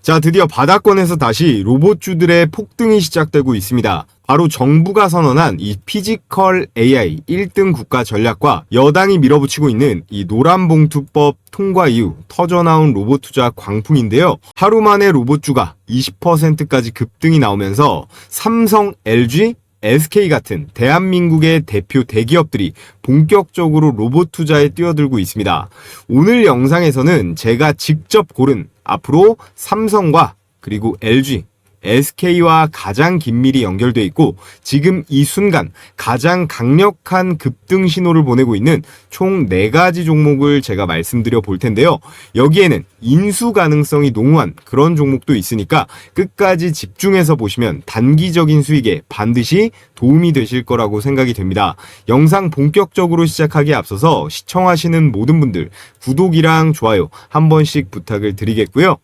자, 드디어 바닥권에서 다시 로봇주들의 폭등이 시작되고 있습니다. 바로 정부가 선언한 이 피지컬 AI 1등 국가 전략과 여당이 밀어붙이고 있는 이 노란봉투법 통과 이후 터져나온 로봇 투자 광풍인데요. 하루 만에 로봇주가 20%까지 급등이 나오면서 삼성, LG, SK 같은 대한민국의 대표 대기업들이 본격적으로 로봇 투자에 뛰어들고 있습니다. 오늘 영상에서는 제가 직접 고른 앞으로 삼성과 그리고 LG, SK와 가장 긴밀히 연결돼 있고 지금 이 순간 가장 강력한 급등 신호를 보내고 있는 총 4가지 종목을 제가 말씀드려 볼 텐데요. 여기에는 인수 가능성이 농후한 그런 종목도 있으니까 끝까지 집중해서 보시면 단기적인 수익에 반드시 도움이 되실 거라고 생각이 됩니다. 영상 본격적으로 시작하기에 앞서서 시청하시는 모든 분들 구독이랑 좋아요 한 번씩 부탁을 드리겠고요.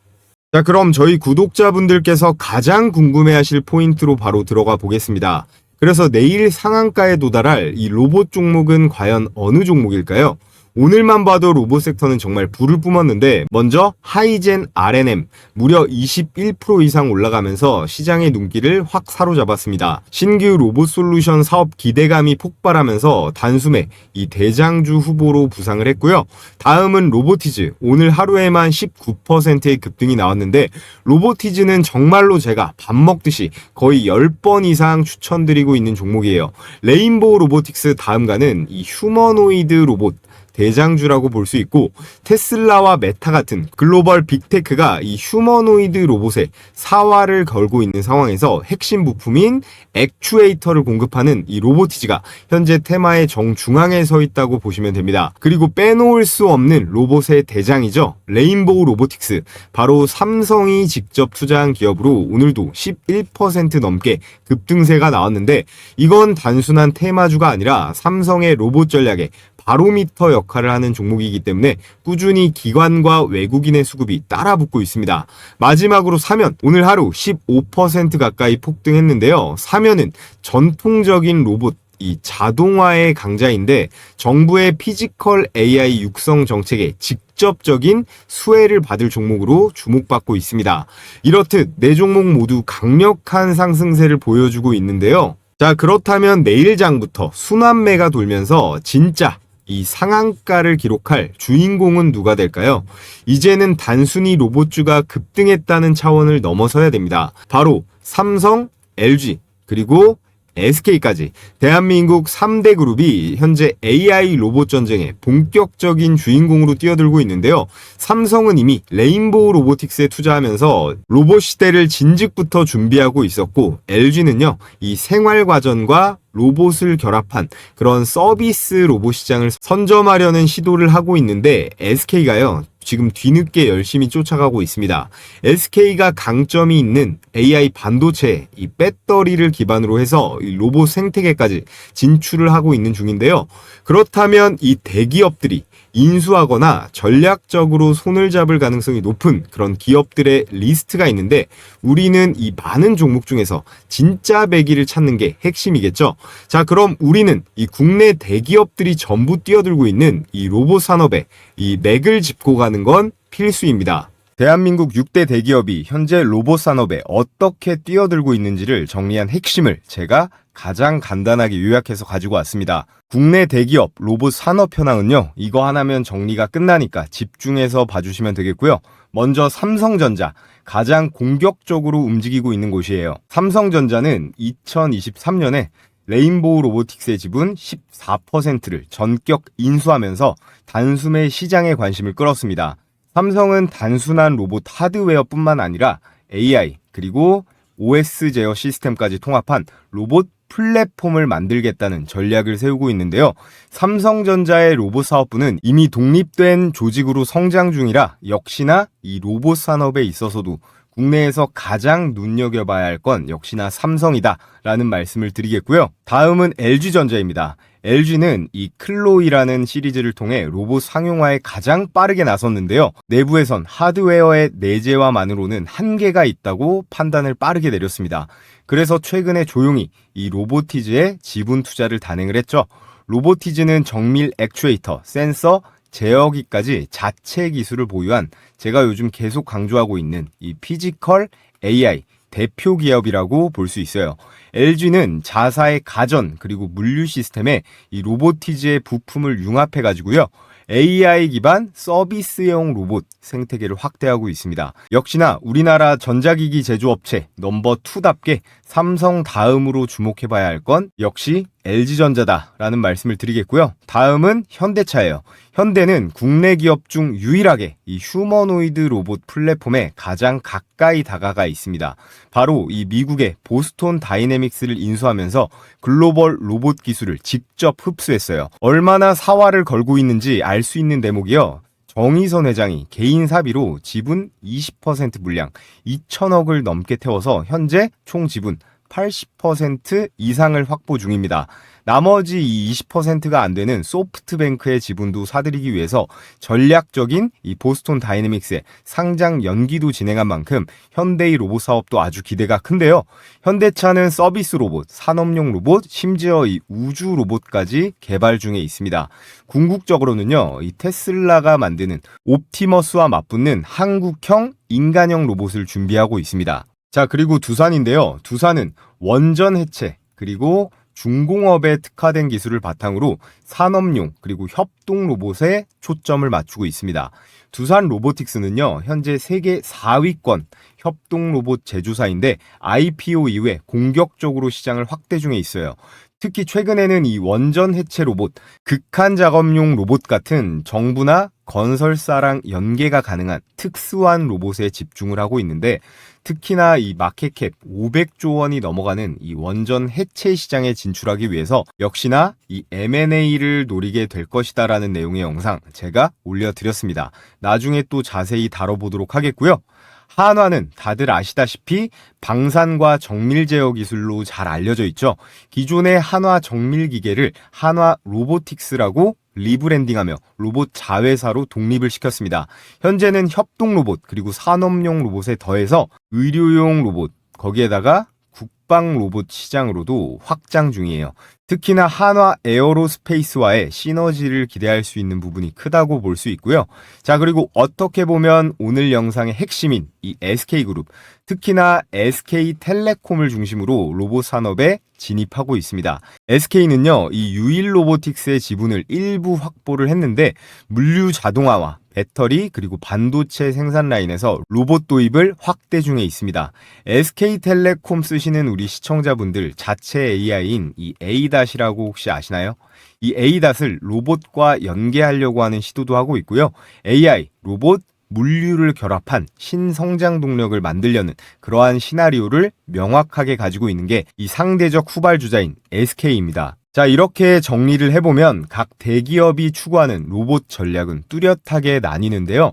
자, 그럼 저희 구독자분들께서 가장 궁금해하실 포인트로 바로 들어가 보겠습니다. 그래서 내일 상한가에 도달할 이 로봇 종목은 과연 어느 종목일까요? 오늘만 봐도 로봇 섹터는 정말 불을 뿜었는데 먼저 하이젠 RNM 무려 21% 이상 올라가면서 시장의 눈길을 확 사로잡았습니다. 신규 로봇 솔루션 사업 기대감이 폭발하면서 단숨에 이 대장주 후보로 부상을 했고요. 다음은 로보티즈, 오늘 하루에만 19%의 급등이 나왔는데 로보티즈는 정말로 제가 밥 먹듯이 거의 10번 이상 추천드리고 있는 종목이에요. 레인보우 로보틱스 다음가는 이 휴머노이드 로봇 대장주라고 볼 수 있고 테슬라와 메타 같은 글로벌 빅테크가 이 휴머노이드 로봇에 사활을 걸고 있는 상황에서 핵심 부품인 액추에이터를 공급하는 이 로보티즈가 현재 테마의 정중앙에 서 있다고 보시면 됩니다. 그리고 빼놓을 수 없는 로봇의 대장이죠. 레인보우 로보틱스, 바로 삼성이 직접 투자한 기업으로 오늘도 11% 넘게 급등세가 나왔는데 이건 단순한 테마주가 아니라 삼성의 로봇 전략에 바로미터 역할을 하는 종목이기 때문에 꾸준히 기관과 외국인의 수급이 따라붙고 있습니다. 마지막으로 사면, 오늘 하루 15% 가까이 폭등했는데요. 사면은 전통적인 로봇, 이 자동화의 강자인데 정부의 피지컬 AI 육성 정책에 직접적인 수혜를 받을 종목으로 주목받고 있습니다. 이렇듯 4종목 모두 강력한 상승세를 보여주고 있는데요. 자, 그렇다면 내일 장부터 순환매가 돌면서 진짜 이 상한가를 기록할 주인공은 누가 될까요? 이제는 단순히 로봇주가 급등했다는 차원을 넘어서야 됩니다. 바로 삼성, LG, 그리고 SK까지 대한민국 3대 그룹이 현재 AI 로봇 전쟁의 본격적인 주인공으로 뛰어들고 있는데요. 삼성은 이미 레인보우 로보틱스에 투자하면서 로봇 시대를 진즉부터 준비하고 있었고 LG는요, 이 생활과전과 로봇을 결합한 그런 서비스 로봇 시장을 선점하려는 시도를 하고 있는데 SK가요, 지금 뒤늦게 열심히 쫓아가고 있습니다. SK가 강점이 있는 AI 반도체, 이 배터리를 기반으로 해서 이 로봇 생태계까지 진출을 하고 있는 중인데요. 그렇다면 이 대기업들이 인수하거나 전략적으로 손을 잡을 가능성이 높은 그런 기업들의 리스트가 있는데 우리는 이 많은 종목 중에서 진짜 배기를 찾는 게 핵심이겠죠. 자, 그럼 우리는 이 국내 대기업들이 전부 뛰어들고 있는 이 로봇 산업에 이 맥을 짚고 가는 건 필수입니다. 대한민국 6대 대기업이 현재 로봇 산업에 어떻게 뛰어들고 있는지를 정리한 핵심을 제가 가장 간단하게 요약해서 가지고 왔습니다. 국내 대기업 로봇 산업 현황은요, 이거 하나면 정리가 끝나니까 집중해서 봐주시면 되겠고요. 먼저 삼성전자, 가장 공격적으로 움직이고 있는 곳이에요. 삼성전자는 2023년에 레인보우 로보틱스의 지분 14%를 전격 인수하면서 단숨에 시장의 관심을 끌었습니다. 삼성은 단순한 로봇 하드웨어뿐만 아니라 AI 그리고 OS 제어 시스템까지 통합한 로봇 플랫폼을 만들겠다는 전략을 세우고 있는데요. 삼성전자의 로봇 사업부는 이미 독립된 조직으로 성장 중이라 역시나 이 로봇 산업에 있어서도 국내에서 가장 눈여겨봐야 할 건 역시나 삼성이다 라는 말씀을 드리겠고요. 다음은 LG전자입니다. LG는 이 클로이라는 시리즈를 통해 로봇 상용화에 가장 빠르게 나섰는데요. 내부에선 하드웨어의 내재화만으로는 한계가 있다고 판단을 빠르게 내렸습니다. 그래서 최근에 조용히 이 로보티즈에 지분 투자를 단행을 했죠. 로보티즈는 정밀 액추에이터, 센서, 제어기까지 자체 기술을 보유한 제가 요즘 계속 강조하고 있는 이 피지컬 AI 대표 기업이라고 볼 수 있어요. LG는 자사의 가전 그리고 물류 시스템에 이 로보티즈의 부품을 융합해 가지고요. AI 기반 서비스형 로봇 생태계를 확대하고 있습니다. 역시나 우리나라 전자기기 제조업체 넘버 2답게 삼성 다음으로 주목해봐야 할 건 역시 LG전자다라는 말씀을 드리겠고요. 다음은 현대차예요. 현대는 국내 기업 중 유일하게 이 휴머노이드 로봇 플랫폼에 가장 가까이 다가가 있습니다. 바로 이 미국의 보스톤 다이내믹스를 인수하면서 글로벌 로봇 기술을 직접 흡수했어요. 얼마나 사활을 걸고 있는지 알 수 있는 대목이요. 정의선 회장이 개인 사비로 지분 20% 물량 2천억을 넘게 태워서 현재 총 지분 80% 이상을 확보 중입니다. 나머지 이 20%가 안 되는 소프트뱅크의 지분도 사들이기 위해서 전략적인 이 보스톤 다이내믹스의 상장 연기도 진행한 만큼 현대의 로봇 사업도 아주 기대가 큰데요. 현대차는 서비스 로봇, 산업용 로봇, 심지어 이 우주 로봇까지 개발 중에 있습니다. 궁극적으로는요, 이 테슬라가 만드는 옵티머스와 맞붙는 한국형 인간형 로봇을 준비하고 있습니다. 자, 그리고 두산인데요. 두산은 원전 해체 그리고 중공업에 특화된 기술을 바탕으로 산업용 그리고 협동 로봇에 초점을 맞추고 있습니다. 두산 로보틱스는요, 현재 세계 4위권 협동 로봇 제조사인데 IPO 이후에 공격적으로 시장을 확대 중에 있어요. 특히 최근에는 이 원전 해체 로봇, 극한 작업용 로봇 같은 정부나 건설사랑 연계가 가능한 특수한 로봇에 집중을 하고 있는데, 특히나 이 마켓캡 500조 원이 넘어가는 이 원전 해체 시장에 진출하기 위해서 역시나 이 M&A를 노리게 될 것이다라는 내용의 영상 제가 올려드렸습니다. 나중에 또 자세히 다뤄보도록 하겠고요. 한화는 다들 아시다시피 방산과 정밀 제어 기술로 잘 알려져 있죠. 기존의 한화 정밀 기계를 한화 로보틱스라고 리브랜딩하며 로봇 자회사로 독립을 시켰습니다. 현재는 협동 로봇 그리고 산업용 로봇에 더해서 의료용 로봇, 거기에다가 국방 로봇 시장으로도 확장 중이에요. 특히나 한화 에어로스페이스와의 시너지를 기대할 수 있는 부분이 크다고 볼 수 있고요. 자, 그리고 어떻게 보면 오늘 영상의 핵심인 이 SK그룹, 특히나 SK텔레콤을 중심으로 로봇 산업에 진입하고 있습니다. SK는요, 이 유일 로보틱스의 지분을 일부 확보를 했는데 물류 자동화와 배터리 그리고 반도체 생산 라인에서 로봇 도입을 확대 중에 있습니다. SK텔레콤 쓰시는 우리 시청자분들 자체 AI인 이 ADAS이라고 혹시 아시나요? 이 ADAS를 로봇과 연계하려고 하는 시도도 하고 있고요. AI, 로봇, 물류를 결합한 신성장 동력을 만들려는 그러한 시나리오를 명확하게 가지고 있는 게 이 상대적 후발주자인 SK입니다. 자, 이렇게 정리를 해보면 각 대기업이 추구하는 로봇 전략은 뚜렷하게 나뉘는데요.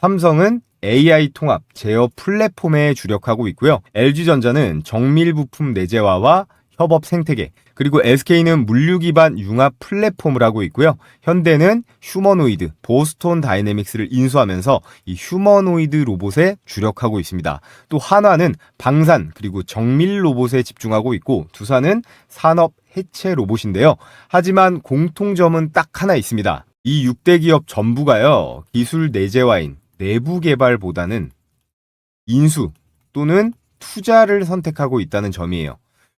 삼성은 AI 통합 제어 플랫폼에 주력하고 있고요. LG전자는 정밀 부품 내재화와 협업 생태계, 그리고 SK는 물류 기반 융합 플랫폼을 하고 있고요. 현대는 휴머노이드, 보스톤 다이내믹스를 인수하면서 이 휴머노이드 로봇에 주력하고 있습니다. 또 한화는 방산 그리고 정밀 로봇에 집중하고 있고, 두산은 산업 해체 로봇인데요. 하지만 공통점은 딱 하나 있습니다. 이 6대 기업 전부가요, 기술 내재화인 내부 개발보다는 인수 또는 투자를 선택하고 있다는 점이에요.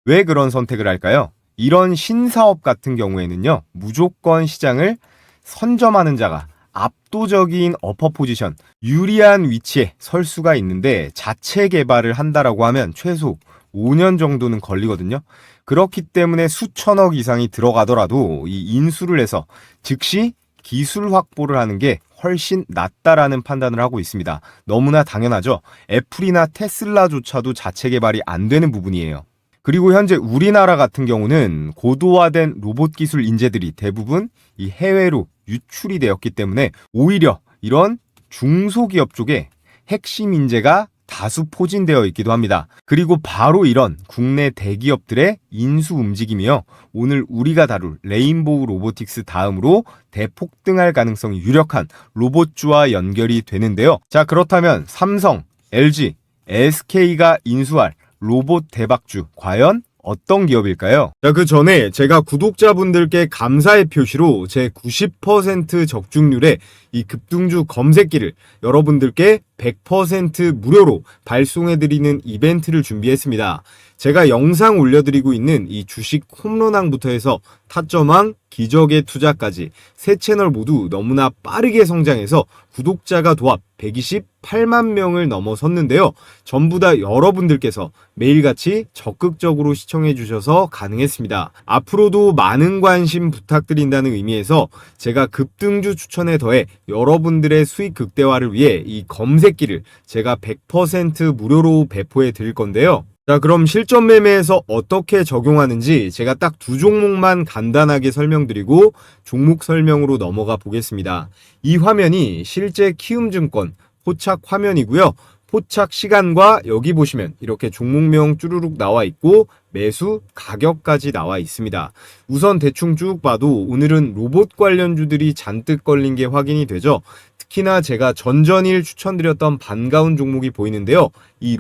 왜 그런 선택을 할까요? 이런 신사업 같은 경우에는요, 무조건 시장을 선점하는 자가 압도적인 어퍼 포지션, 유리한 위치에 설 수가 있는데, 자체 개발을 한다라고 하면 최소 5년 정도는 걸리거든요. 그렇기 때문에 수천억 이상이 들어가더라도 이 인수를 해서 즉시 기술 확보를 하는 게 훨씬 낫다라는 판단을 하고 있습니다. 너무나 당연하죠. 애플이나 테슬라조차도 자체 개발이 안 되는 부분이에요. 그리고 현재 우리나라 같은 경우는 고도화된 로봇 기술 인재들이 대부분 이 해외로 유출이 되었기 때문에 오히려 이런 중소기업 쪽에 핵심 인재가 다수 포진되어 있기도 합니다. 그리고 바로 이런 국내 대기업들의 인수 움직임이요, 오늘 우리가 다룰 레인보우 로보틱스 다음으로 대폭등할 가능성이 유력한 로봇주와 연결이 되는데요. 자, 그렇다면 삼성, LG, SK가 인수할 로봇 대박주 과연 어떤 기업일까요? 자, 그 전에 제가 구독자분들께 감사의 표시로 제 90% 적중률의 이 급등주 검색기를 여러분들께 100% 무료로 발송해드리는 이벤트를 준비했습니다. 제가 영상 올려드리고 있는 이 주식 홈런왕부터 해서 타점왕, 기적의 투자까지 세 채널 모두 너무나 빠르게 성장해서 구독자가 도합 128만 명을 넘어섰는데요. 전부 다 여러분들께서 매일같이 적극적으로 시청해 주셔서 가능했습니다. 앞으로도 많은 관심 부탁드린다는 의미에서 제가 급등주 추천에 더해 여러분들의 수익 극대화를 위해 이 검색기를 제가 100% 무료로 배포해 드릴 건데요. 자, 그럼 실전 매매에서 어떻게 적용하는지 제가 딱 두 종목만 간단하게 설명드리고 종목 설명으로 넘어가 보겠습니다. 이 화면이 실제 키움증권 포착 화면이고요. 포착 시간과 여기 보시면 이렇게 종목명 쭈루룩 나와 있고 매수 가격까지 나와 있습니다. 우선 대충 쭉 봐도 오늘은 로봇 관련주들이 잔뜩 걸린 게 확인이 되죠. 특히나 제가 전전일 추천드렸던 반가운 종목이 보이는데요. 이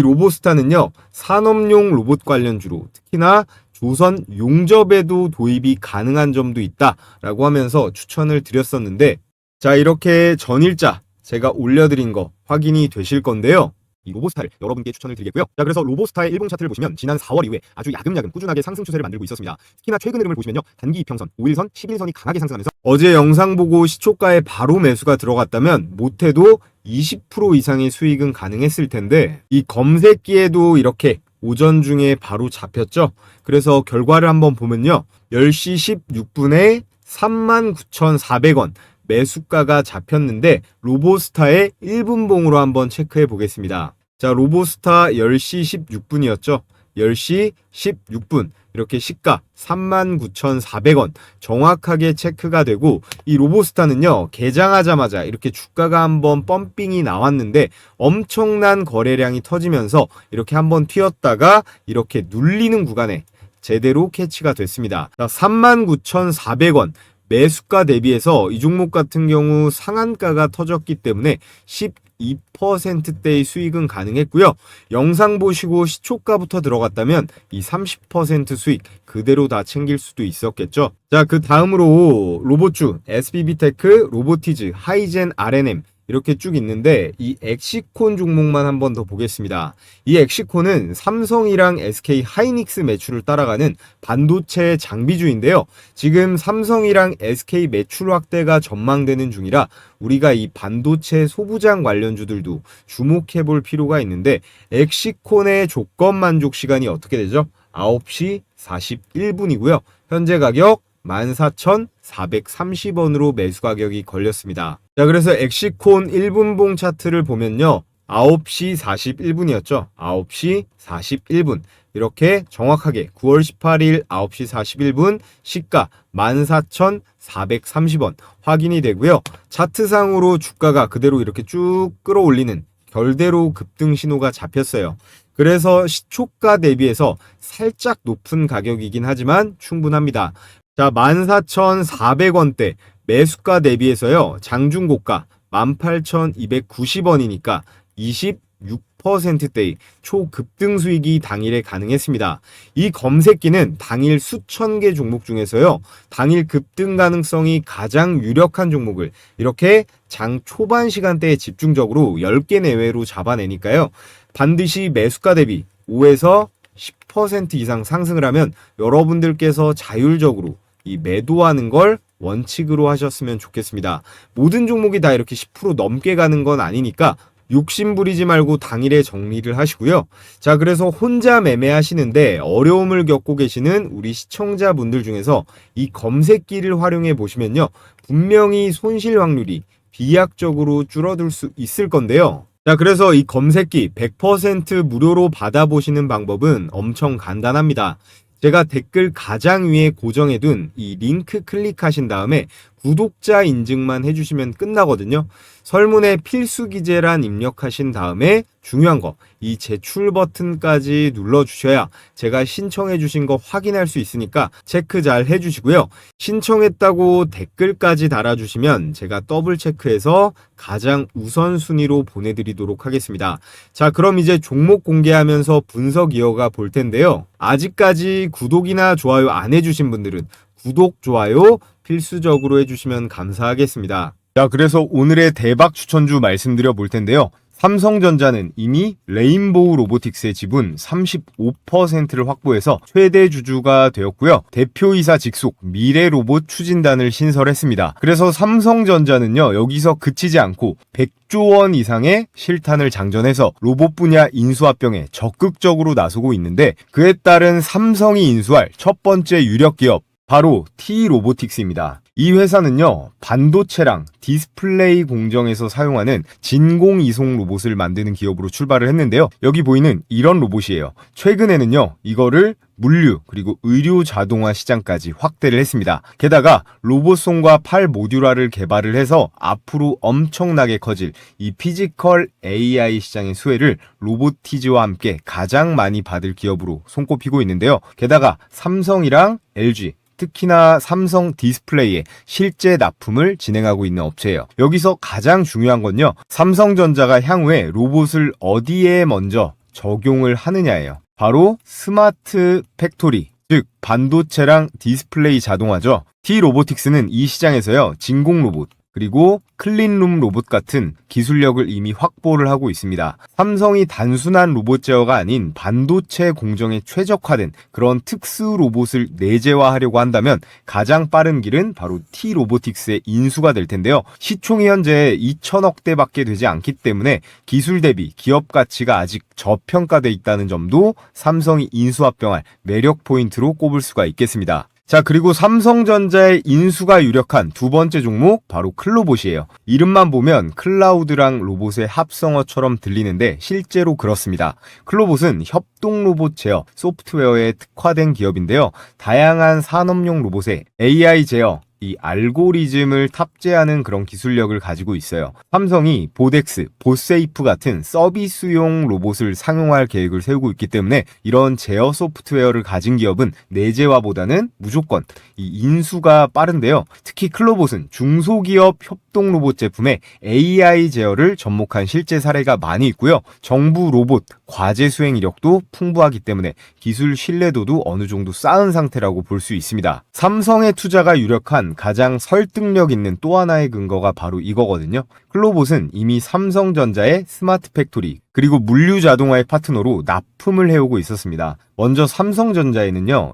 로보스타는요, 산업용 로봇 관련주로 특히나 조선 용접에도 도입이 가능한 점도 있다라고 하면서 추천을 드렸었는데, 자, 이렇게 전일자 제가 올려드린 거 확인이 되실 건데요. 이 로보스타를 여러분께 추천을 드리겠고요. 자, 그래서 로보스타의 일봉 차트를 보시면 지난 4월 이후에 아주 야금야금 꾸준하게 상승 추세를 만들고 있었습니다. 특히나 최근 흐름을 보시면요. 단기 이평선, 5일선, 11선이 강하게 상승하면서 어제 영상 보고 시초가에 바로 매수가 들어갔다면 못해도 20% 이상의 수익은 가능했을 텐데 이 검색기에도 이렇게 오전 중에 바로 잡혔죠. 그래서 결과를 한번 보면요. 10시 16분에 39,400원 매수가가 잡혔는데 로보스타의 1분봉으로 한번 체크해 보겠습니다. 자, 로보스타 10시 16분이었죠. 10시 16분 이렇게 시가 39,400원 정확하게 체크가 되고 이 로보스타는요 개장하자마자 이렇게 주가가 한번 펌핑이 나왔는데 엄청난 거래량이 터지면서 이렇게 한번 튀었다가 이렇게 눌리는 구간에 제대로 캐치가 됐습니다. 39,400원 매수가 대비해서 이 종목 같은 경우 상한가가 터졌기 때문에 12%대의 수익은 가능했고요. 영상 보시고 시초가부터 들어갔다면 이 30% 수익 그대로 다 챙길 수도 있었겠죠. 자, 그 다음으로 로봇주 SBB테크, 로보티즈, 하이젠 R&M 이렇게 쭉 있는데 이 엑시콘 종목만 한 번 더 보겠습니다. 이 엑시콘은 삼성이랑 SK 하이닉스 매출을 따라가는 반도체 장비주인데요. 지금 삼성이랑 SK 매출 확대가 전망되는 중이라 우리가 이 반도체 소부장 관련주들도 주목해 볼 필요가 있는데 엑시콘의 조건 만족 시간이 어떻게 되죠? 9시 41분이고요. 현재 가격 14,430원으로 매수 가격이 걸렸습니다. 자, 그래서 엑시콘 1분봉 차트를 보면요. 9시 41분이었죠. 9시 41분. 이렇게 정확하게 9월 18일 9시 41분 시가 14,430원 확인이 되고요. 차트상으로 주가가 그대로 이렇게 쭉 끌어올리는 결대로 급등 신호가 잡혔어요. 그래서 시초가 대비해서 살짝 높은 가격이긴 하지만 충분합니다. 자, 14,400원대 매수가 대비해서요. 장중고가 18,290원이니까 26%대의 초급등 수익이 당일에 가능했습니다. 이 검색기는 당일 수천 개 종목 중에서요. 당일 급등 가능성이 가장 유력한 종목을 이렇게 장 초반 시간대에 집중적으로 10개 내외로 잡아내니까요. 반드시 매수가 대비 5에서 10% 이상 상승을 하면 여러분들께서 자율적으로 이 매도하는 걸 원칙으로 하셨으면 좋겠습니다. 모든 종목이 다 이렇게 10% 넘게 가는 건 아니니까 욕심 부리지 말고 당일에 정리를 하시고요. 자, 그래서 혼자 매매하시는데 어려움을 겪고 계시는 우리 시청자분들 중에서 이 검색기를 활용해 보시면요. 분명히 손실 확률이 비약적으로 줄어들 수 있을 건데요. 자, 그래서 이 검색기 100% 무료로 받아보시는 방법은 엄청 간단합니다. 제가 댓글 가장 위에 고정해둔 이 링크 클릭하신 다음에 구독자 인증만 해주시면 끝나거든요. 설문에 필수 기재란 입력하신 다음에 중요한 거, 이 제출 버튼까지 눌러주셔야 제가 신청해주신 거 확인할 수 있으니까 체크 잘 해주시고요. 신청했다고 댓글까지 달아주시면 제가 더블 체크해서 가장 우선순위로 보내드리도록 하겠습니다. 자, 그럼 이제 종목 공개하면서 분석 이어가 볼 텐데요. 아직까지 구독이나 좋아요 안 해주신 분들은 구독, 좋아요 필수적으로 해주시면 감사하겠습니다. 자, 그래서 오늘의 대박 추천주 말씀드려 볼 텐데요. 삼성전자는 이미 레인보우 로보틱스의 지분 35%를 확보해서 최대 주주가 되었고요. 대표이사 직속 미래로봇 추진단을 신설했습니다. 그래서 삼성전자는요, 여기서 그치지 않고 100조 원 이상의 실탄을 장전해서 로봇 분야 인수합병에 적극적으로 나서고 있는데, 그에 따른 삼성이 인수할 첫 번째 유력 기업, 바로 T-로보틱스입니다. 이 회사는요, 반도체랑 디스플레이 공정에서 사용하는 진공이송 로봇을 만드는 기업으로 출발을 했는데요. 여기 보이는 이런 로봇이에요. 최근에는요, 이거를 물류 그리고 의료 자동화 시장까지 확대를 했습니다. 게다가 로봇손과 팔 모듈화를 개발을 해서 앞으로 엄청나게 커질 이 피지컬 AI 시장의 수혜를 로보티즈와 함께 가장 많이 받을 기업으로 손꼽히고 있는데요. 게다가 삼성이랑 LG, 특히나 삼성 디스플레이에 실제 납품을 진행하고 있는 업체예요. 여기서 가장 중요한 건요, 삼성전자가 향후에 로봇을 어디에 먼저 적용을 하느냐예요. 바로 스마트 팩토리, 즉 반도체랑 디스플레이 자동화죠. T-로보틱스는 이 시장에서요, 진공 로봇 그리고 클린룸 로봇 같은 기술력을 이미 확보를 하고 있습니다. 삼성이 단순한 로봇 제어가 아닌 반도체 공정에 최적화된 그런 특수 로봇을 내재화하려고 한다면 가장 빠른 길은 바로 T-로보틱스의 인수가 될 텐데요. 시총이 현재 2천억대밖에 되지 않기 때문에 기술 대비 기업 가치가 아직 저평가돼 있다는 점도 삼성이 인수합병할 매력 포인트로 꼽을 수가 있겠습니다. 자, 그리고 삼성전자의 인수가 유력한 두 번째 종목, 바로 클로봇이에요. 이름만 보면 클라우드랑 로봇의 합성어처럼 들리는데 실제로 그렇습니다. 클로봇은 협동 로봇 제어 소프트웨어에 특화된 기업인데요. 다양한 산업용 로봇에 AI 제어, 이 알고리즘을 탑재하는 그런 기술력을 가지고 있어요. 삼성이 보덱스, 보세이프 같은 서비스용 로봇을 상용화할 계획을 세우고 있기 때문에 이런 제어 소프트웨어를 가진 기업은 내재화보다는 무조건 이 인수가 빠른데요. 특히 클로봇은 중소기업 협동 로봇 제품에 AI 제어를 접목한 실제 사례가 많이 있고요. 정부 로봇 과제 수행 이력도 풍부하기 때문에 기술 신뢰도도 어느 정도 쌓은 상태라고 볼 수 있습니다. 삼성의 투자가 유력한 가장 설득력 있는 또 하나의 근거가 바로 이거거든요. 클로봇은 이미 삼성전자의 스마트 팩토리 그리고 물류 자동화의 파트너로 납품을 해오고 있었습니다. 먼저 삼성전자에는요,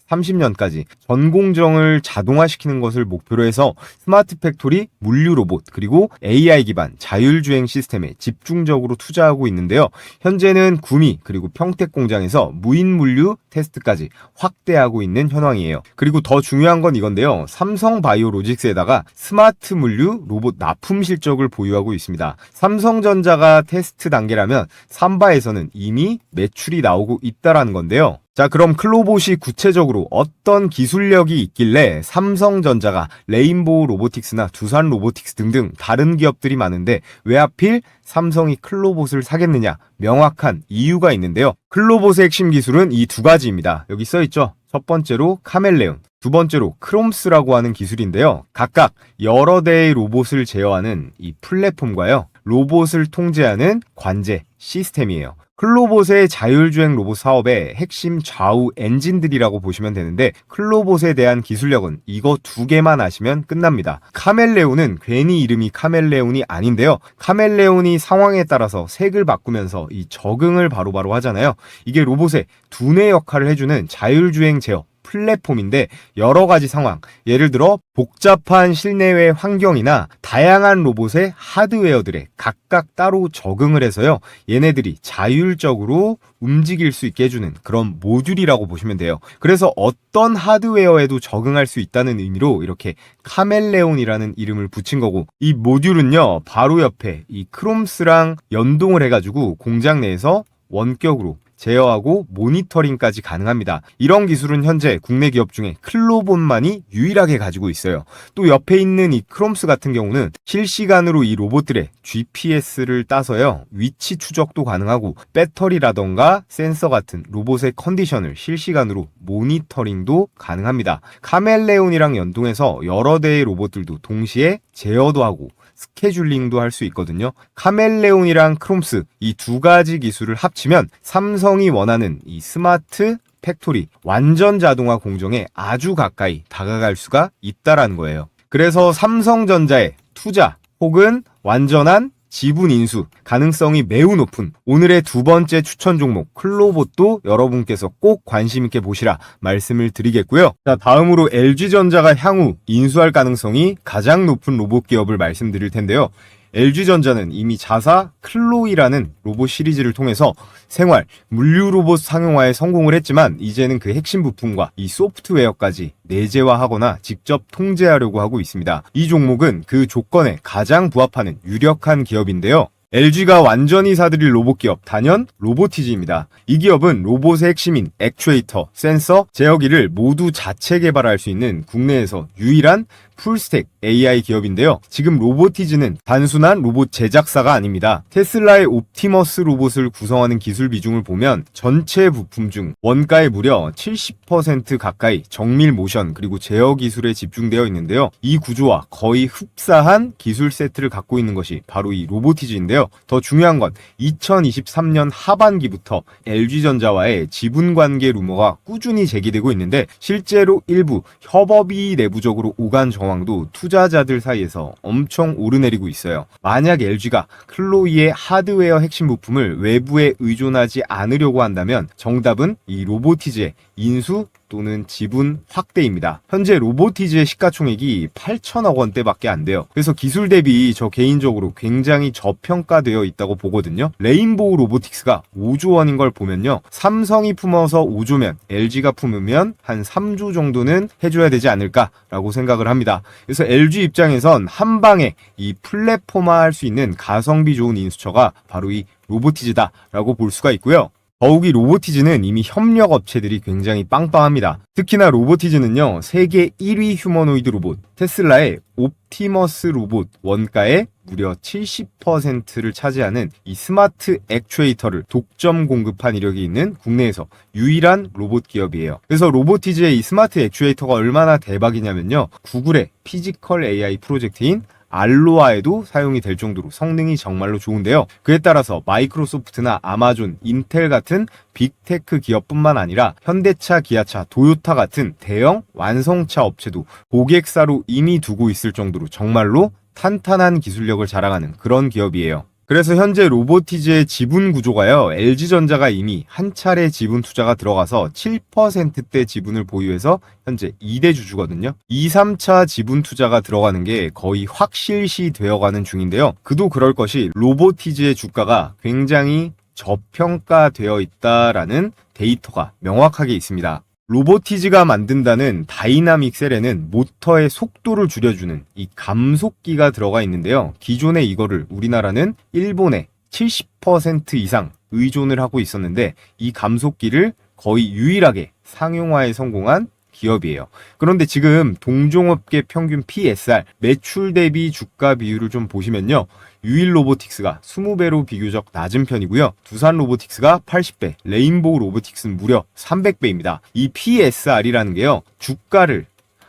2030년까지 전 공정을 자동화시키는 것을 목표로 해서 스마트 팩토리, 물류 로봇, 그리고 AI 기반 자율주행 시스템에 집중적으로 투자하고 있는데요. 현재는 구미 그리고 평택 공장에서 무인 물류 테스트까지 확대하고 있는 현황이에요. 그리고 더 중요한 건 이건데요. 삼성 바이오로직스에다가 스마트 물류 로봇 납품 실적을 보유하고 있습니다. 삼성전자가 테스트 단계라면 삼바에서는 이미 매출이 나오고 있다라는 건데요. 자, 그럼 클로봇이 구체적으로 어떤 기술력이 있길래 삼성전자가 레인보우 로보틱스나 두산 로보틱스 등등 다른 기업들이 많은데 왜 하필 삼성이 클로봇을 사겠느냐? 명확한 이유가 있는데요. 클로봇의 핵심 기술은 이 두 가지입니다. 여기 써있죠? 첫 번째로 카멜레온, 두 번째로 크롬스라고 하는 기술인데요. 각각 여러 대의 로봇을 제어하는 이 플랫폼과요, 로봇을 통제하는 관제 시스템이에요. 클로봇의 자율주행 로봇 사업의 핵심 좌우 엔진들이라고 보시면 되는데, 클로봇에 대한 기술력은 이거 두 개만 아시면 끝납니다. 카멜레온은 괜히 이름이 카멜레온이 아닌데요. 카멜레온이 상황에 따라서 색을 바꾸면서 이 적응을 바로바로 하잖아요. 이게 로봇의 두뇌 역할을 해주는 자율주행 제어 플랫폼인데, 여러 가지 상황, 예를 들어 복잡한 실내외 환경이나 다양한 로봇의 하드웨어들에 각각 따로 적응을 해서요, 얘네들이 자율적으로 움직일 수 있게 해주는 그런 모듈이라고 보시면 돼요. 그래서 어떤 하드웨어에도 적응할 수 있다는 의미로 이렇게 카멜레온이라는 이름을 붙인 거고, 이 모듈은요, 바로 옆에 이 크롬스랑 연동을 해가지고 공장 내에서 원격으로 제어하고 모니터링까지 가능합니다. 이런 기술은 현재 국내 기업 중에 클로봇만이 유일하게 가지고 있어요. 또 옆에 있는 이 크롬스 같은 경우는 실시간으로 이 로봇들의 GPS를 따서요, 위치 추적도 가능하고 배터리라던가 센서 같은 로봇의 컨디션을 실시간으로 모니터링도 가능합니다. 카멜레온이랑 연동해서 여러 대의 로봇들도 동시에 제어도 하고 스케줄링도 할 수 있거든요. 카멜레온이랑 크롬스 이 두 가지 기술을 합치면 삼성이 원하는 이 스마트 팩토리 완전 자동화 공정에 아주 가까이 다가갈 수가 있다라는 거예요. 그래서 삼성전자의 투자 혹은 완전한 지분 인수 가능성이 매우 높은 오늘의 두 번째 추천 종목 클로봇도 여러분께서 꼭 관심 있게 보시라 말씀을 드리겠고요. 자, 다음으로 LG전자가 향후 인수할 가능성이 가장 높은 로봇 기업을 말씀드릴 텐데요. LG전자는 이미 자사 클로이라는 로봇 시리즈를 통해서 생활, 물류 로봇 상용화에 성공을 했지만 이제는 그 핵심 부품과 이 소프트웨어까지 내재화하거나 직접 통제하려고 하고 있습니다. 이 종목은 그 조건에 가장 부합하는 유력한 기업인데요. LG가 완전히 사들일 로봇 기업 단연 로보티지입니다. 이 기업은 로봇의 핵심인 액추에이터, 센서, 제어기를 모두 자체 개발할 수 있는 국내에서 유일한 풀스택 AI 기업인데요. 지금 로보티즈는 단순한 로봇 제작사가 아닙니다. 테슬라의 옵티머스 로봇을 구성하는 기술 비중을 보면 전체 부품 중 원가의 무려 70% 가까이 정밀 모션 그리고 제어 기술에 집중되어 있는데요. 이 구조와 거의 흡사한 기술 세트를 갖고 있는 것이 바로 이 로보티즈인데요. 더 중요한 건 2023년 하반기부터 LG전자와의 지분 관계 루머가 꾸준히 제기되고 있는데 실제로 일부 협업이 내부적으로 오간 정황도 투자자들 사이에서 엄청 오르내리고 있어요. 만약 LG가 클로이의 하드웨어 핵심 부품을 외부에 의존하지 않으려고 한다면 정답은 이 로보티즈의 인수 또는 지분 확대입니다. 현재 로보티즈의 시가총액이 8천억 원대밖에 안 돼요. 그래서 기술 대비 저 개인적으로 굉장히 저평가되어 있다고 보거든요. 레인보우 로보틱스가 5조 원인 걸 보면요. 삼성이 품어서 5조면 LG가 품으면 한 3조 정도는 해줘야 되지 않을까라고 생각을 합니다. 그래서 LG 입장에선 한 방에 이 플랫폼화할 수 있는 가성비 좋은 인수처가 바로 이 로보티즈다라고 볼 수가 있고요. 더욱이 로보티즈는 이미 협력 업체들이 굉장히 빵빵합니다. 특히나 로보티즈는요, 세계 1위 휴머노이드 로봇 테슬라의 옵티머스 로봇 원가의 무려 70%를 차지하는 이 스마트 액추에이터를 독점 공급한 이력이 있는 국내에서 유일한 로봇 기업이에요. 그래서 로보티즈의 이 스마트 액추에이터가 얼마나 대박이냐면요, 구글의 피지컬 AI 프로젝트인 알로아에도 사용이 될 정도로 성능이 정말로 좋은데요. 그에 따라서 마이크로소프트나 아마존, 인텔 같은 빅테크 기업뿐만 아니라 현대차, 기아차, 도요타 같은 대형 완성차 업체도 고객사로 이미 두고 있을 정도로 정말로 탄탄한 기술력을 자랑하는 그런 기업이에요. 그래서 현재 로보티즈의 지분 구조가요, LG전자가 이미 한 차례 지분 투자가 들어가서 7%대 지분을 보유해서 현재 2대 주주거든요. 2, 3차 지분 투자가 들어가는 게 거의 확실시 되어가는 중인데요. 그도 그럴 것이 로보티즈의 주가가 굉장히 저평가되어 있다라는 데이터가 명확하게 있습니다. 로보티즈가 만든다는 다이나믹 셀에는 모터의 속도를 줄여주는 이 감속기가 들어가 있는데요. 기존에 이거를 우리나라는 일본에 70% 이상 의존을 하고 있었는데 이 감속기를 거의 유일하게 상용화에 성공한 기업이에요. 그런데 지금 동종업계 평균 PSR, 매출 대비 주가 비율을 좀 보시면요. 유일 로보틱스가 20배로 비교적 낮은 편이고요. 두산 로보틱스가 80배, 레인보우 로보틱스는 무려 300배입니다. 이 PSR이라는 게요, 주가를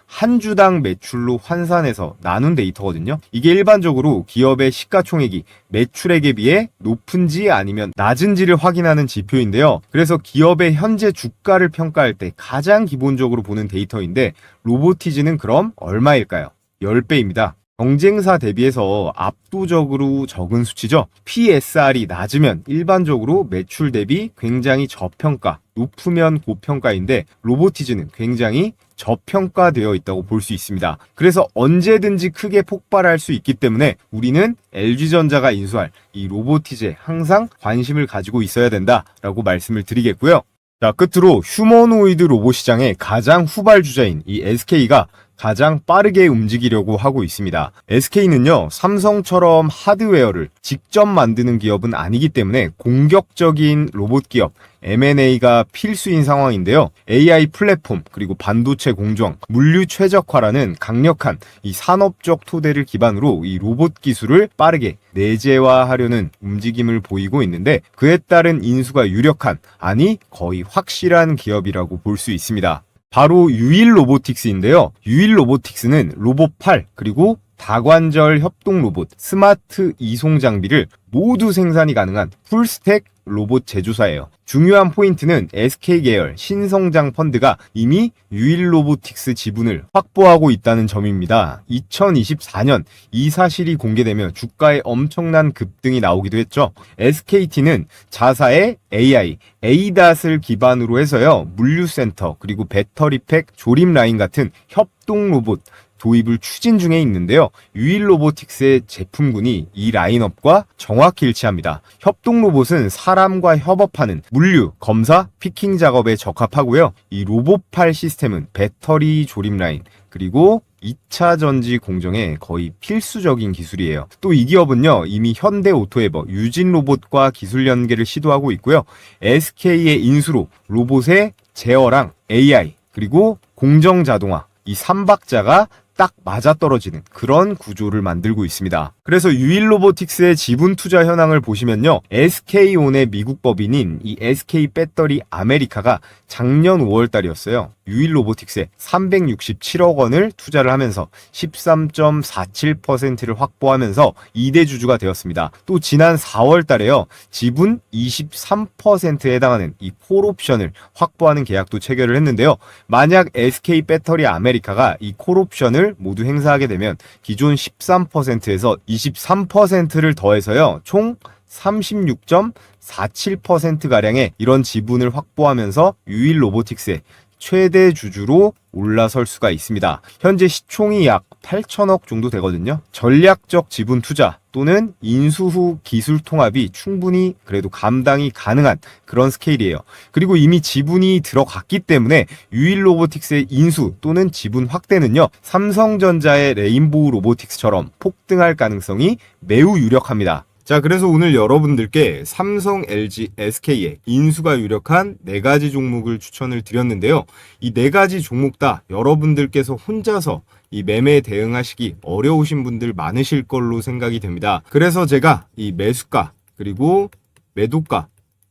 한 주당 매출로 환산해서 나눈 데이터거든요. 이게 일반적으로 기업의 시가총액이 매출액에 비해 높은지 아니면 낮은지를 확인하는 지표인데요. 그래서 기업의 현재 주가를 평가할 때 가장 기본적으로 보는 데이터인데 로보티즈는 그럼 얼마일까요? 10배입니다. 경쟁사 대비해서 압도적으로 적은 수치죠. PSR이 낮으면 일반적으로 매출 대비 굉장히 저평가, 높으면 고평가인데 로보티즈는 굉장히 저평가되어 있다고 볼 수 있습니다. 그래서 언제든지 크게 폭발할 수 있기 때문에 우리는 LG전자가 인수할 이 로보티즈에 항상 관심을 가지고 있어야 된다라고 말씀을 드리겠고요. 자, 끝으로 휴머노이드 로봇 시장의 가장 후발주자인 이 SK가 가장 빠르게 움직이려고 하고 있습니다. SK는요, 삼성처럼 하드웨어를 직접 만드는 기업은 아니기 때문에 공격적인 로봇 기업 M&A가 필수인 상황인데요. AI 플랫폼, 그리고 반도체 공정, 물류 최적화라는 강력한 이 산업적 토대를 기반으로 이 로봇 기술을 빠르게 내재화하려는 움직임을 보이고 있는데, 그에 따른 인수가 유력한, 아니 거의 확실한 기업이라고 볼 수 있습니다. 바로 유일 로보틱스인데요. 유일 로보틱스는 로봇 팔, 그리고 다관절 협동 로봇, 스마트 이송 장비를 모두 생산이 가능한 풀스택 로봇 제조사예요. 중요한 포인트는 SK 계열 신성장 펀드가 이미 유일 로보틱스 지분을 확보하고 있다는 점입니다. 2024년 이 사실이 공개되며 주가에 엄청난 급등이 나오기도 했죠. SKT는 자사의 AI, ADAS을 기반으로 해서요, 물류센터, 그리고 배터리팩 조립 라인 같은 협동 로봇 도입을 추진 중에 있는데요. 유일 로보틱스의 제품군이 이 라인업과 정확히 일치합니다. 협동 로봇은 사람과 협업하는 물류, 검사, 피킹 작업에 적합하고요. 이 로봇팔 시스템은 배터리 조립 라인, 그리고 2차 전지 공정에 거의 필수적인 기술이에요. 또 이 기업은요, 이미 현대 오토에버, 유진 로봇과 기술 연계를 시도하고 있고요. SK의 인수로 로봇의 제어랑 AI, 그리고 공정 자동화, 이 3박자가 딱 맞아떨어지는 그런 구조를 만들고 있습니다. 그래서 유일 로보틱스의 지분 투자 현황을 보시면요, SK온의 미국 법인인 이 SK 배터리 아메리카가 작년 5월달이었어요. 유일 로보틱스에 367억 원을 투자를 하면서 13.47%를 확보하면서 2대 주주가 되었습니다. 또 지난 4월달에요, 지분 23%에 해당하는 이 콜옵션을 확보하는 계약도 체결을 했는데요. 만약 SK 배터리 아메리카가 이 콜옵션을 모두 행사하게 되면 기존 13%에서 23%를 더해서요, 총 36.47%가량의 이런 지분을 확보하면서 유일 로보틱스의 최대 주주로 올라설 수가 있습니다. 현재 시총이 약 8천억 정도 되거든요. 전략적 지분 투자 또는 인수 후 기술 통합이 충분히 그래도 감당이 가능한 그런 스케일이에요. 그리고 이미 지분이 들어갔기 때문에 유일 로보틱스의 인수 또는 지분 확대는요, 삼성전자의 레인보우 로보틱스처럼 폭등할 가능성이 매우 유력합니다. 자, 그래서 오늘 여러분들께 삼성, LG, SK의 인수가 유력한 4가지 종목을 추천을 드렸는데요. 이 4가지 종목 다 여러분들께서 혼자서 이 매매에 대응하시기 어려우신 분들 많으실 걸로 생각이 됩니다. 그래서 제가 이 매수가 그리고 매도가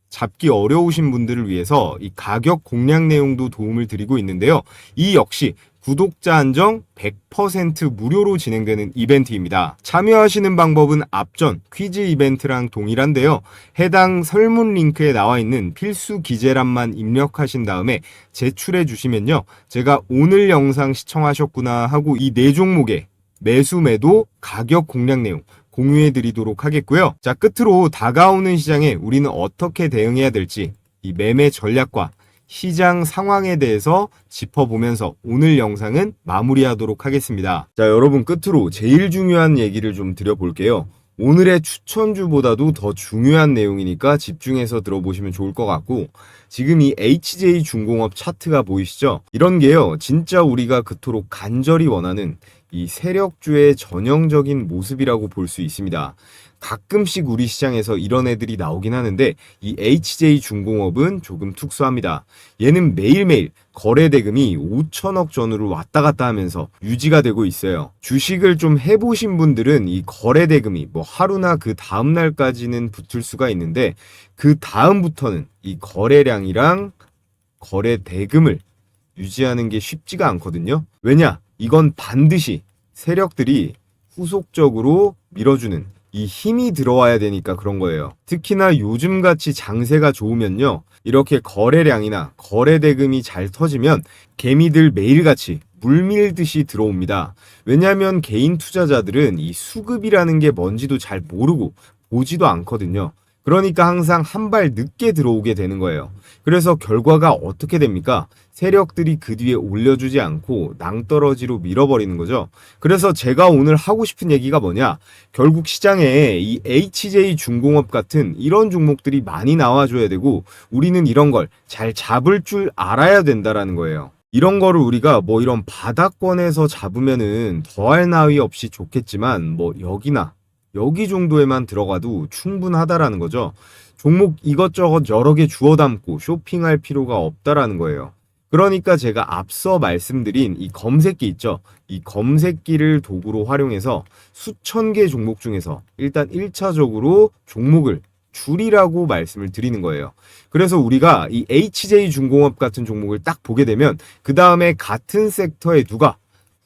잡기 어려우신 분들을 위해서 이 가격 공략 내용도 도움을 드리고 있는데요. 이 역시 구독자 한정 100% 무료로 진행되는 이벤트입니다. 참여하시는 방법은 앞전 퀴즈 이벤트랑 동일한데요. 해당 설문 링크에 나와 있는 필수 기재란만 입력하신 다음에 제출해 주시면요, 제가 오늘 영상 시청하셨구나 하고 이 4종목의 매수 매도 가격 공략 내용 공유해 드리도록 하겠고요. 자, 끝으로 다가오는 시장에 우리는 어떻게 대응해야 될지 이 매매 전략과 시장 상황에 대해서 짚어보면서 오늘 영상은 마무리하도록 하겠습니다. 자, 여러분, 끝으로 제일 중요한 얘기를 좀 드려볼게요. 오늘의 추천주보다도 더 중요한 내용이니까 집중해서 들어보시면 좋을 것 같고, 지금 이 HJ중공업 차트가 보이시죠? 이런 게요, 진짜 우리가 그토록 간절히 원하는 이 세력주의 전형적인 모습이라고 볼 수 있습니다. 가끔씩 우리 시장에서 이런 애들이 나오긴 하는데 이 HJ중공업은 조금 특수합니다. 얘는 매일매일 거래 대금이 5천억 전후로 왔다 갔다 하면서 유지가 되고 있어요. 주식을 좀 해보신 분들은 이 거래 대금이 뭐 하루나 그 다음 날까지는 붙을 수가 있는데 그 다음부터는 이 거래량이랑 거래 대금을 유지하는 게 쉽지가 않거든요. 왜냐? 이건 반드시 세력들이 후속적으로 밀어주는 이 힘이 들어와야 되니까 그런 거예요. 특히나 요즘같이 장세가 좋으면요, 이렇게 거래량이나 거래 대금이 잘 터지면 개미들 매일같이 물밀듯이 들어옵니다. 왜냐하면 개인 투자자들은 이 수급이라는 게 뭔지도 잘 모르고 보지도 않거든요. 그러니까 항상 한 발 늦게 들어오게 되는 거예요. 그래서 결과가 어떻게 됩니까? 세력들이 그 뒤에 올려주지 않고 낭떠러지로 밀어버리는 거죠. 그래서 제가 오늘 하고 싶은 얘기가 뭐냐? 결국 시장에 이 HJ중공업 같은 이런 종목들이 많이 나와줘야 되고 우리는 이런 걸 잘 잡을 줄 알아야 된다라는 거예요. 이런 거를 우리가 뭐 이런 바닥권에서 잡으면은 더할 나위 없이 좋겠지만 뭐 여기나 여기 정도에만 들어가도 충분하다라는 거죠. 종목 이것저것 여러 개 주워 담고 쇼핑할 필요가 없다라는 거예요. 그러니까 제가 앞서 말씀드린 이 검색기 있죠. 이 검색기를 도구로 활용해서 수천 개 종목 중에서 일단 1차적으로 종목을 줄이라고 말씀을 드리는 거예요. 그래서 우리가 이 HJ중공업 같은 종목을 딱 보게 되면 그 다음에 같은 섹터에 누가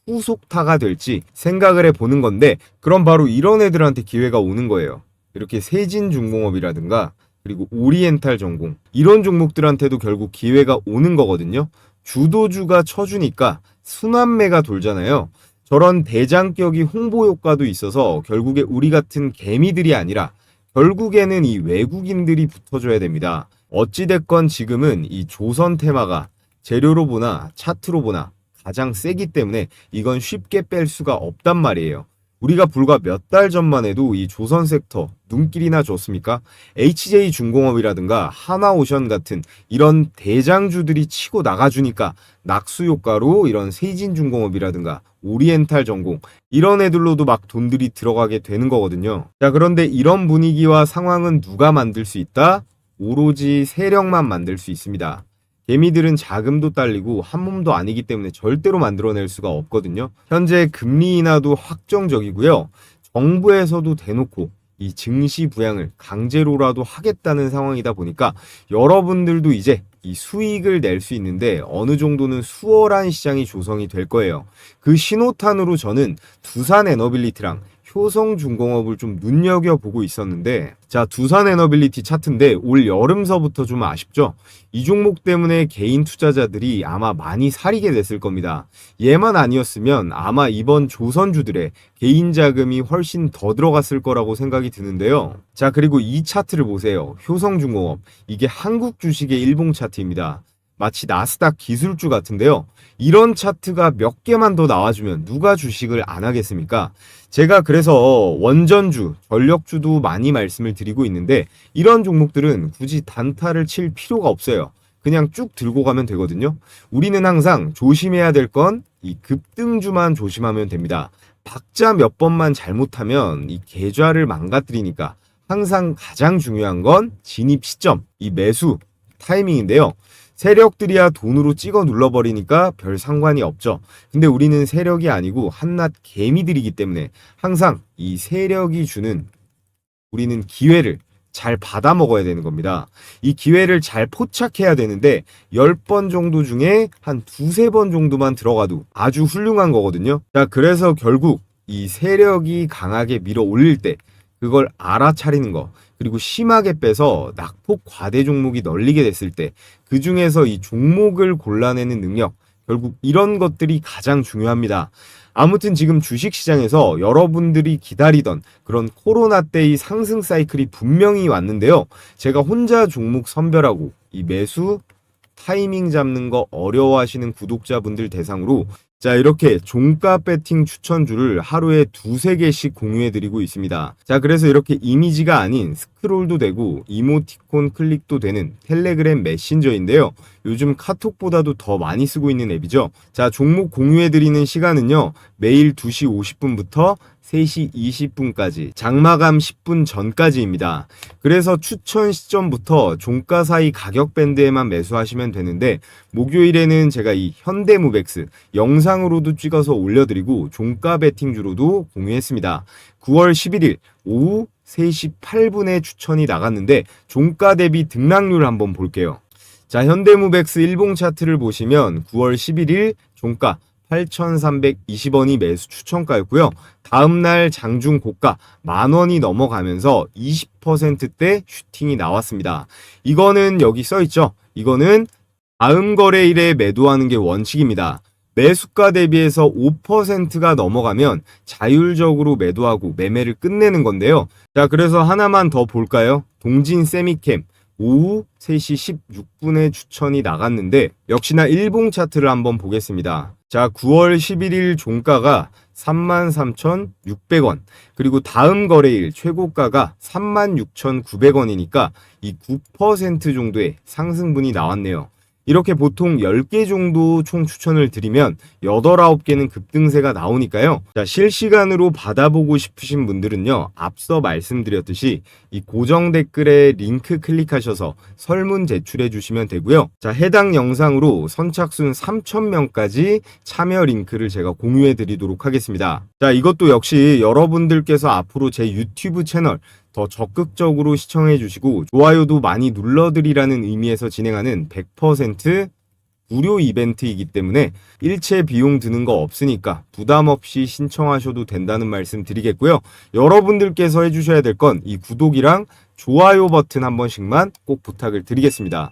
후속타가 될지 생각을 해보는 건데, 그럼 바로 이런 애들한테 기회가 오는 거예요. 이렇게 세진중공업이라든가 그리고 오리엔탈 전공 이런 종목들한테도 결국 기회가 오는 거거든요. 주도주가 쳐주니까 순환매가 돌잖아요. 저런 대장격이 홍보 효과도 있어서 결국에 우리 같은 개미들이 아니라 결국에는 이 외국인들이 붙어줘야 됩니다. 어찌됐건 지금은 이 조선 테마가 재료로 보나 차트로 보나 가장 세기 때문에 이건 쉽게 뺄 수가 없단 말이에요. 우리가 불과 몇 달 전만 해도 이 조선 섹터 눈길이나 줬습니까? HJ중공업이라든가 하나오션 같은 이런 대장주들이 치고 나가주니까 낙수 효과로 이런 세진중공업이라든가 오리엔탈 전공 이런 애들로도 막 돈들이 들어가게 되는 거거든요. 자, 그런데 이런 분위기와 상황은 누가 만들 수 있다? 오로지 세력만 만들 수 있습니다. 개미들은 자금도 딸리고 한 몸도 아니기 때문에 절대로 만들어낼 수가 없거든요. 현재 금리 인하도 확정적이고요. 정부에서도 대놓고 이 증시 부양을 강제로라도 하겠다는 상황이다 보니까 여러분들도 이제 이 수익을 낼 수 있는데 어느 정도는 수월한 시장이 조성이 될 거예요. 그 신호탄으로 저는 두산에너빌리티랑 효성중공업을 좀 눈여겨보고 있었는데, 자, 두산에너빌리티 차트인데 올 여름서부터 좀 아쉽죠? 이 종목 때문에 개인 투자자들이 아마 많이 사리게 됐을 겁니다. 얘만 아니었으면 아마 이번 조선주들의 개인 자금이 훨씬 더 들어갔을 거라고 생각이 드는데요. 자, 그리고 이 차트를 보세요. 효성중공업. 이게 한국 주식의 일봉 차트입니다. 마치 나스닥 기술주 같은데요. 이런 차트가 몇 개만 더 나와주면 누가 주식을 안 하겠습니까? 제가 그래서 원전주, 전력주도 많이 말씀을 드리고 있는데 이런 종목들은 굳이 단타를 칠 필요가 없어요. 그냥 쭉 들고 가면 되거든요. 우리는 항상 조심해야 될 건 이 급등주만 조심하면 됩니다. 박자 몇 번만 잘못하면 이 계좌를 망가뜨리니까 항상 가장 중요한 건 진입 시점, 이 매수 타이밍인데요. 세력들이야 돈으로 찍어 눌러버리니까 별 상관이 없죠. 근데 우리는 세력이 아니고 한낱 개미들이기 때문에 항상 이 세력이 주는 우리는 기회를 잘 받아 먹어야 되는 겁니다. 이 기회를 잘 포착해야 되는데 10번 정도 중에 한 두세 번 정도만 들어가도 아주 훌륭한 거거든요. 자, 그래서 결국 이 세력이 강하게 밀어 올릴 때 그걸 알아차리는 거, 그리고 심하게 빼서 낙폭 과대 종목이 널리게 됐을 때 그 중에서 이 종목을 골라내는 능력, 결국 이런 것들이 가장 중요합니다. 아무튼 지금 주식시장에서 여러분들이 기다리던 그런 코로나 때의 상승 사이클이 분명히 왔는데요. 제가 혼자 종목 선별하고 이 매수 타이밍 잡는 거 어려워하시는 구독자분들 대상으로 자, 이렇게 종가 배팅 추천주를 하루에 두세 개씩 공유해드리고 있습니다. 자, 그래서 이렇게 이미지가 아닌 스크롤도 되고 이모티콘 클릭도 되는 텔레그램 메신저인데요. 요즘 카톡보다도 더 많이 쓰고 있는 앱이죠. 자, 종목 공유해드리는 시간은요. 매일 2시 50분부터 3시 20분까지 장마감 10분 전까지입니다. 그래서 추천 시점부터 종가 사이 가격 밴드에만 매수하시면 되는데 목요일에는 제가 이 현대무백스 영상으로도 찍어서 올려드리고 종가 베팅주로도 공유했습니다. 9월 11일 오후 3시 8분에 추천이 나갔는데 종가 대비 등락률 한번 볼게요. 자, 현대무백스 일봉 차트를 보시면 9월 11일 종가 8,320원이 매수 추천가였고요. 다음날 장중 고가 만원이 넘어가면서 20%대 슈팅이 나왔습니다. 이거는 여기 써있죠. 이거는 다음 거래일에 매도하는 게 원칙입니다. 매수가 대비해서 5%가 넘어가면 자율적으로 매도하고 매매를 끝내는 건데요. 자, 그래서 하나만 더 볼까요? 동진 세미캠 오후 3시 16분에 추천이 나갔는데 역시나 일봉 차트를 한번 보겠습니다. 자, 9월 11일 종가가 33,600원, 그리고 다음 거래일 최고가가 36,900원이니까 이 9% 정도의 상승분이 나왔네요. 이렇게 보통 10개 정도 총 추천을 드리면 8, 9개는 급등세가 나오니까요. 자, 실시간으로 받아보고 싶으신 분들은요. 앞서 말씀드렸듯이 이 고정 댓글에 링크 클릭하셔서 설문 제출해 주시면 되고요. 자, 해당 영상으로 선착순 3,000명까지 참여 링크를 제가 공유해 드리도록 하겠습니다. 자, 이것도 역시 여러분들께서 앞으로 제 유튜브 채널 더 적극적으로 시청해 주시고 좋아요도 많이 눌러드리라는 의미에서 진행하는 100% 무료 이벤트이기 때문에 일체 비용 드는 거 없으니까 부담 없이 신청하셔도 된다는 말씀 드리겠고요. 여러분들께서 해주셔야 될 건 이 구독이랑 좋아요 버튼 한 번씩만 꼭 부탁을 드리겠습니다.